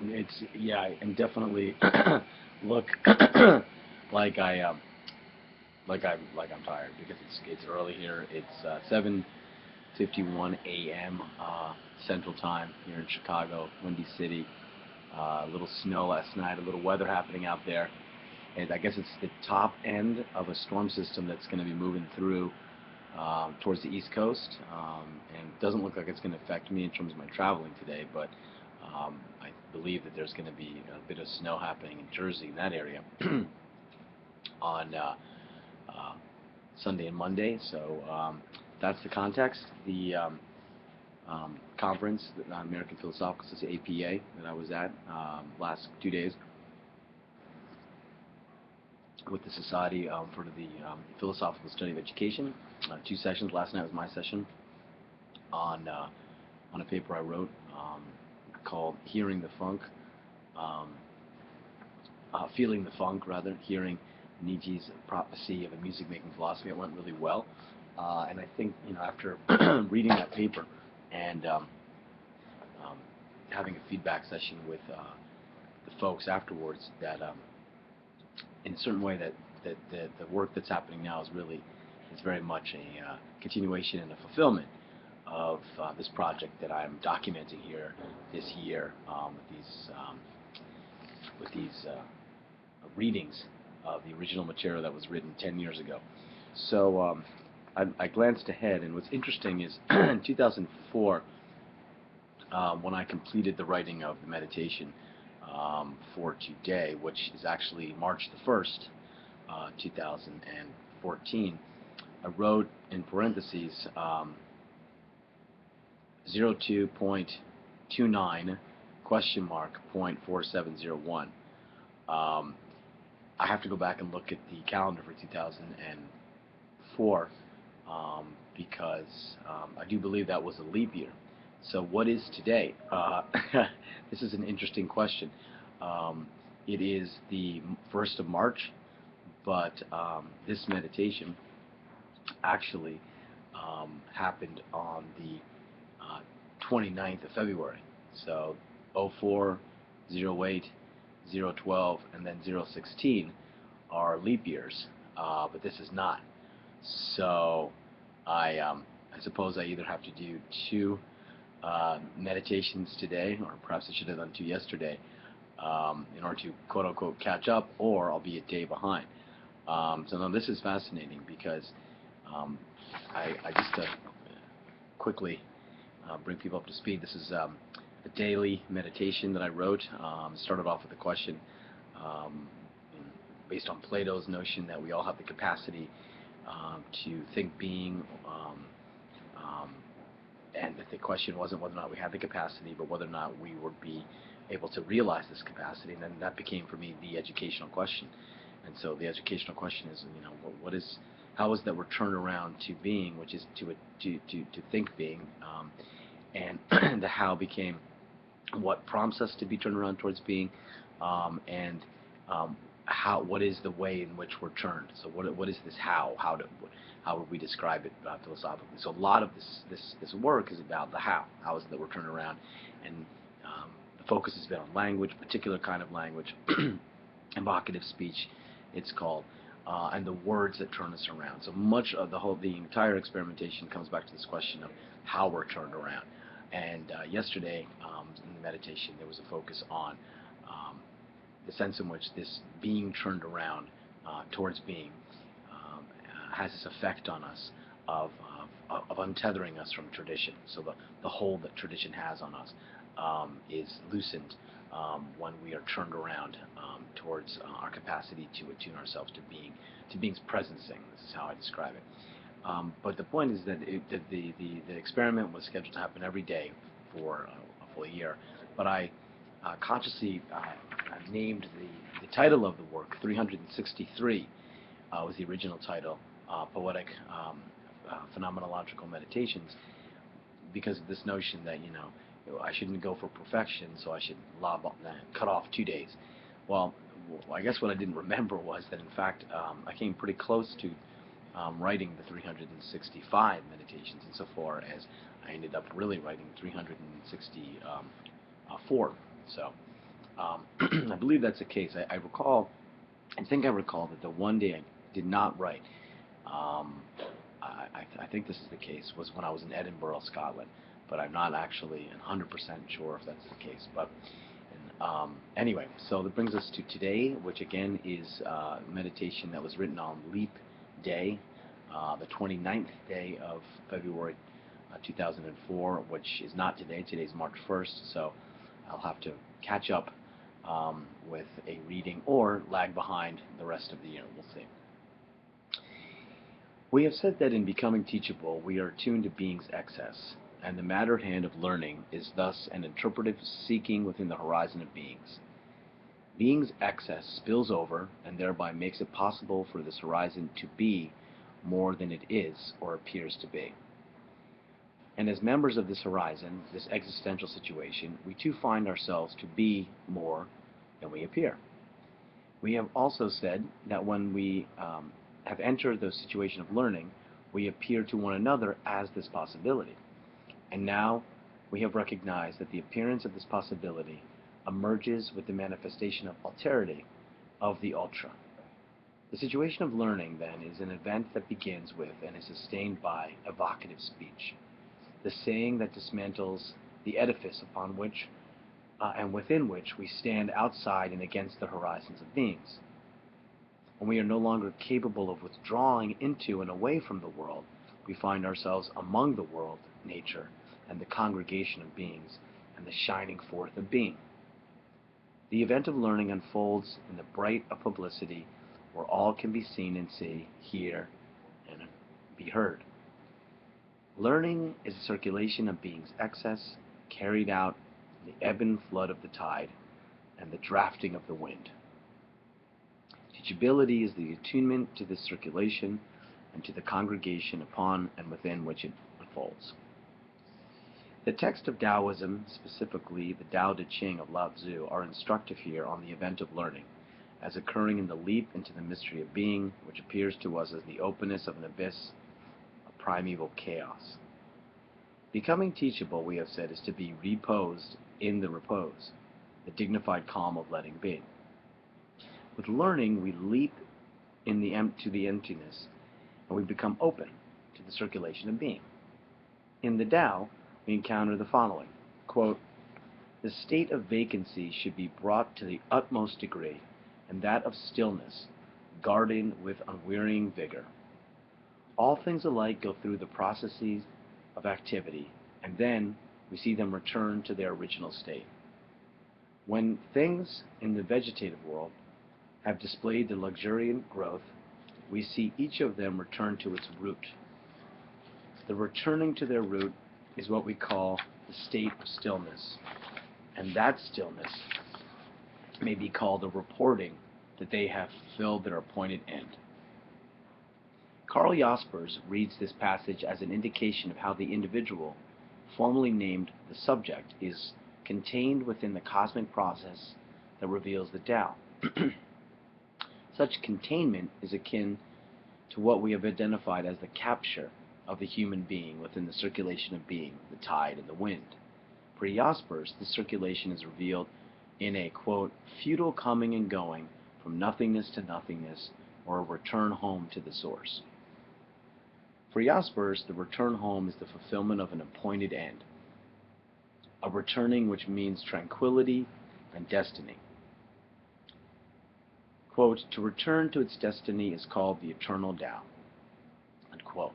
It's yeah, and definitely look like I'm tired because it's early here. It's 7:51 a.m. Central Time here in Chicago, Windy City. A little snow last night, a little weather happening out there, and I guess it's the top end of a storm system that's going to be moving through towards the East Coast, and it doesn't look like it's going to affect me in terms of my traveling today, but I believe that there's going to be a bit of snow happening in Jersey, in that area, on uh, Sunday and Monday. So that's the context. The conference, the American Philosophical Society, APA, that I was at last 2 days with the Society for the Philosophical Study of Education. 2 sessions. Last night was my session on a paper I wrote called "Hearing the Funk," um, "Feeling the Funk," rather, hearing Nietzsche's prophecy of a music-making philosophy. It went really well, and I think after reading that paper and um, having a feedback session with the folks afterwards, that in a certain way that the work that's happening now is very much a continuation and a fulfillment of this project that I'm documenting here this year with these readings of the original material that was written 10 years ago. So I glanced ahead, and what's interesting is in 2004, when I completed the writing of the meditation for today, which is actually March the 1st, 2014, I wrote in parentheses 02.29 question mark 0.4701. I have to go back and look at the calendar for 2004 because I do believe that was a leap year. So what is today? This is an interesting question. It is the 1st of March, but this meditation actually happened on the 29th of February. So 04, 08, 012, and then 016 are leap years, but this is not. So I suppose I either have to do two meditations today, or perhaps I should have done two yesterday, in order to quote-unquote catch up, or I'll be a day behind. So now this is fascinating because I just quickly bring people up to speed. This is a daily meditation that I wrote. Started off with a question um, based on Plato's notion that we all have the capacity to think being, and that the question wasn't whether or not we had the capacity, but whether or not we would be able to realize this capacity. And then that became for me the educational question. And so the educational question is, how is that we're turned around to being, which is to think being, and the how became what prompts us to be turned around towards being, and what is the way in which we're turned. So what is this how? How would we describe it philosophically? So a lot of this work is about the how. How is it that we're turned around? And the focus has been on language, particular kind of language, evocative speech, it's called, and the words that turn us around. So much of the entire experimentation comes back to this question of how we're turned around. And yesterday, in the meditation, there was a focus on the sense in which this being turned around towards being has this effect on us of untethering us from tradition. So the hold that tradition has on us is loosened when we are turned around towards our capacity to attune ourselves to being's presencing. This is how I describe it. But the point is that the experiment was scheduled to happen every day for a full year. But I consciously named the title of the work 363 was the original title, Poetic Phenomenological Meditations, because of this notion that I shouldn't go for perfection, so I should cut off 2 days. Well, I guess what I didn't remember was that in fact I came pretty close to writing the 365 meditations, insofar as I ended up really writing 364. So I believe that's the case. I think I recall that the one day I did not write, um, I think this is the case, was when I was in Edinburgh, Scotland, but I'm not actually 100% sure if that's the case. But anyway, so that brings us to today, which again is meditation that was written on Leap Day, the 29th day of February 2004, which is not today. Today's March 1st, so I'll have to catch up with a reading or lag behind the rest of the year. We'll see. We have said that in becoming teachable, we are attuned to being's excess, and the matter at hand of learning is thus an interpretive seeking within the horizon of beings. Being's excess spills over and thereby makes it possible for this horizon to be more than it is or appears to be. And as members of this horizon, this existential situation, we too find ourselves to be more than we appear. We have also said that when we have entered the situation of learning, we appear to one another as this possibility. And now we have recognized that the appearance of this possibility emerges with the manifestation of alterity of the ultra. The situation of learning, then, is an event that begins with and is sustained by evocative speech, the saying that dismantles the edifice upon which and within which we stand outside and against the horizons of beings. When we are no longer capable of withdrawing into and away from the world, we find ourselves among the world, nature, and the congregation of beings, and the shining forth of being. The event of learning unfolds in the bright of publicity, where all can be seen and see, hear, and be heard. Learning is a circulation of being's excess, carried out in the ebb and flood of the tide, and the drafting of the wind. Teachability is the attunement to this circulation and to the congregation upon and within which it unfolds. The text of Taoism, specifically the Tao Te Ching of Lao Tzu, are instructive here on the event of learning, as occurring in the leap into the mystery of being, which appears to us as the openness of an abyss of primeval chaos. Becoming teachable, we have said, is to be reposed in the repose, the dignified calm of letting be. With learning, we leap to the emptiness, and we become open to the circulation of being. In the Tao, we encounter the following, quote, "The state of vacancy should be brought to the utmost degree, and that of stillness, guarded with unwearying vigor. All things alike go through the processes of activity, and then we see them return to their original state. When things in the vegetative world have displayed their luxuriant growth, we see each of them return to its root. The returning to their root is what we call the state of stillness, and that stillness may be called a reporting that they have fulfilled their appointed end." Karl Jaspers reads this passage as an indication of how the individual, formally named the subject, is contained within the cosmic process that reveals the Tao. Such containment is akin to what we have identified as the capture of the human being within the circulation of being, the tide and the wind. For Jaspers, this circulation is revealed in a, quote, "futile coming and going from nothingness to nothingness, or a return home to the source." For Jaspers, the return home is the fulfillment of an appointed end, a returning which means tranquility and destiny. Quote, "To return to its destiny is called the eternal Tao." Unquote.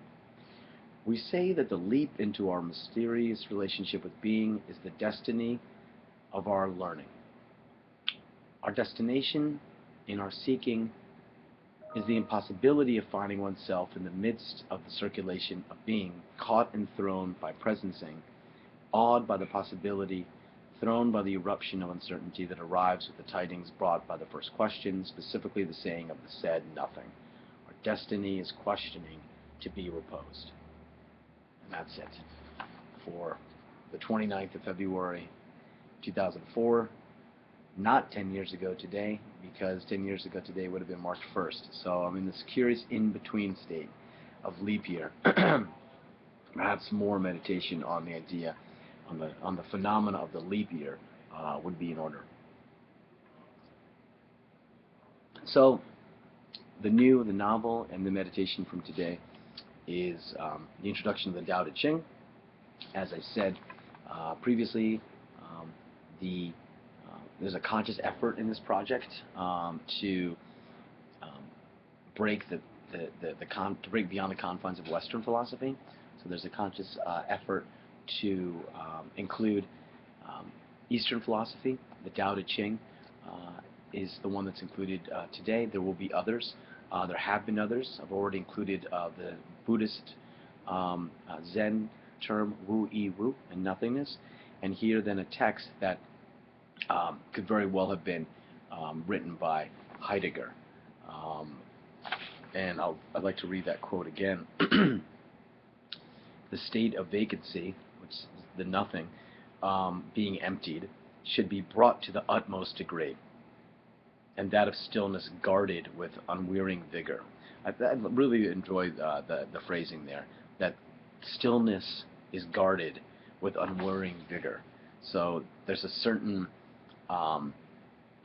We say that the leap into our mysterious relationship with being is the destiny of our learning. Our destination in our seeking is the impossibility of finding oneself in the midst of the circulation of being, caught and thrown by presencing, awed by the possibility, thrown by the eruption of uncertainty that arrives with the tidings brought by the first question, specifically the saying of the said nothing. Our destiny is questioning to be reposed. And that's it for the 29th of February 2004. Not 10 years ago today, because 10 years ago today would have been March 1st. So I'm in this curious in-between state of leap year. Perhaps more meditation on the idea, on the phenomena of the leap year would be in order. So the novel, and the meditation from today is the introduction of the Tao Te Ching. As I said previously, the there's a conscious effort in this project to break to break beyond the confines of Western philosophy. So there's a conscious effort to include Eastern philosophy. The Tao Te Ching is the one that's included today. There will be others. There have been others. I've already included the Buddhist Zen term Wu Yi Wu and nothingness, and here then a text that could very well have been written by Heidegger. And I'd like to read that quote again. The state of vacancy, which is the nothing, being emptied, should be brought to the utmost degree, and that of stillness guarded with unwearying vigor. I really enjoy the phrasing there, that stillness is guarded with unwearying vigor. So there's a certain, I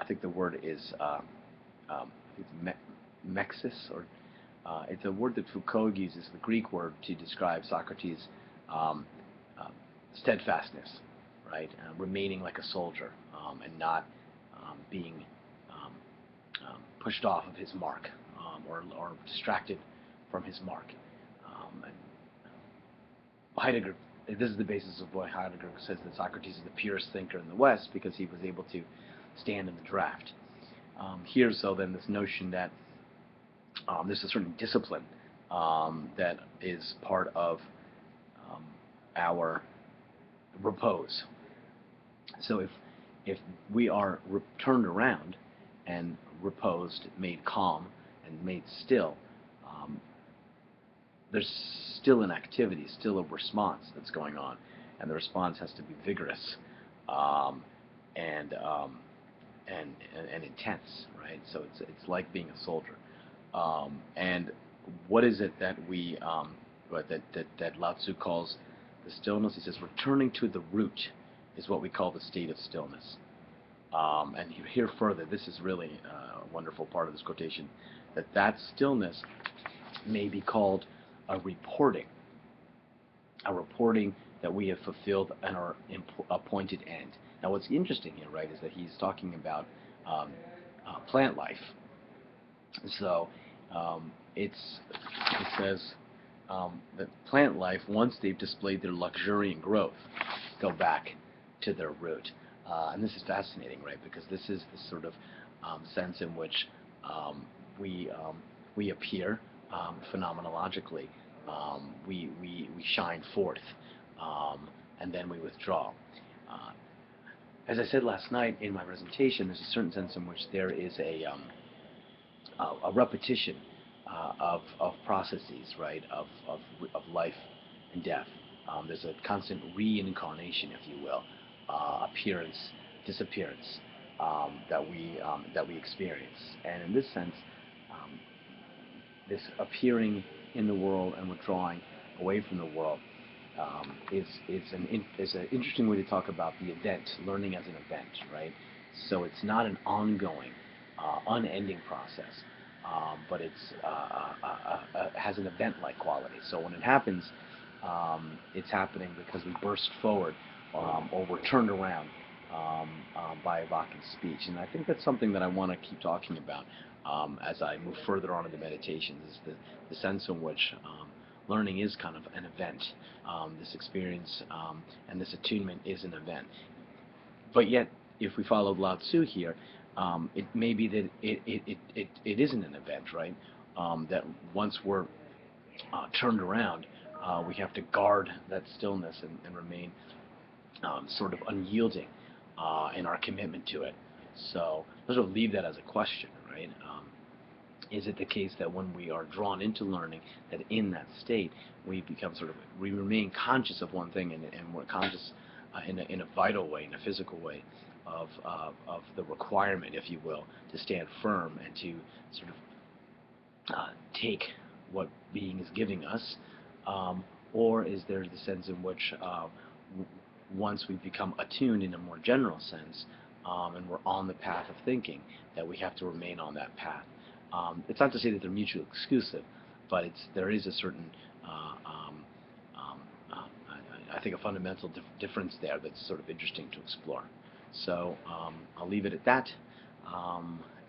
think the word is mexis, or it's a word that Foucault uses, the Greek word, to describe Socrates' steadfastness, right? Remaining like a soldier and not being pushed off of his mark or distracted from his mark. And Heidegger, this is the basis of why Heidegger says that Socrates is the purest thinker in the West, because he was able to stand in the draft. Here, so then, this notion that there's a certain discipline that is part of our repose. So if we are turned around and reposed, made calm, and made still, there's still an activity, still a response that's going on, and the response has to be vigorous and intense, right? So it's like being a soldier. And what is it that we that Lao Tzu calls the stillness? He says returning to the root is what we call the state of stillness. And here further, this is really a wonderful part of this quotation, that stillness may be called a reporting that we have fulfilled an appointed end. Now, what's interesting here, right, is that he's talking about plant life. So he says that plant life, once they've displayed their luxuriant growth, go back to their root. And this is fascinating, right, because this is the sort of sense in which we appear phenomenologically. We shine forth, and then we withdraw. As I said last night in my presentation, there's a certain sense in which there is a repetition of processes, right, of life and death. There's a constant reincarnation, if you will, appearance, disappearance that we experience. And in this sense, this appearing in the world and withdrawing away from the world is an interesting way to talk about the event, learning as an event, right? So it's not an ongoing, unending process, but it's has an event-like quality. So when it happens, it's happening because we burst forward or we're turned around by evocative speech. And I think that's something that I want to keep talking about as I move further on in the meditations, is the sense in which learning is kind of an event. This experience and this attunement is an event. But yet, if we follow Lao Tzu here, it may be that it isn't an event, right? That once we're turned around, we have to guard that stillness and remain sort of unyielding in our commitment to it. So let's sort of leave that as a question, right? Is it the case that when we are drawn into learning, that in that state we remain conscious of one thing, and we're conscious in a vital way, in a physical way, of the requirement, if you will, to stand firm and to sort of take what being is giving us, or is there the sense in which once we become attuned in a more general sense, and we're on the path of thinking, that we have to remain on that path. It's not to say that they're mutually exclusive, but there is a certain, I think, a fundamental difference there that's sort of interesting to explore. So I'll leave it at that,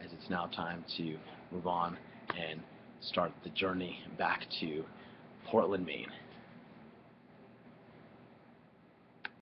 as it's now time to move on and start the journey back to Portland, Maine.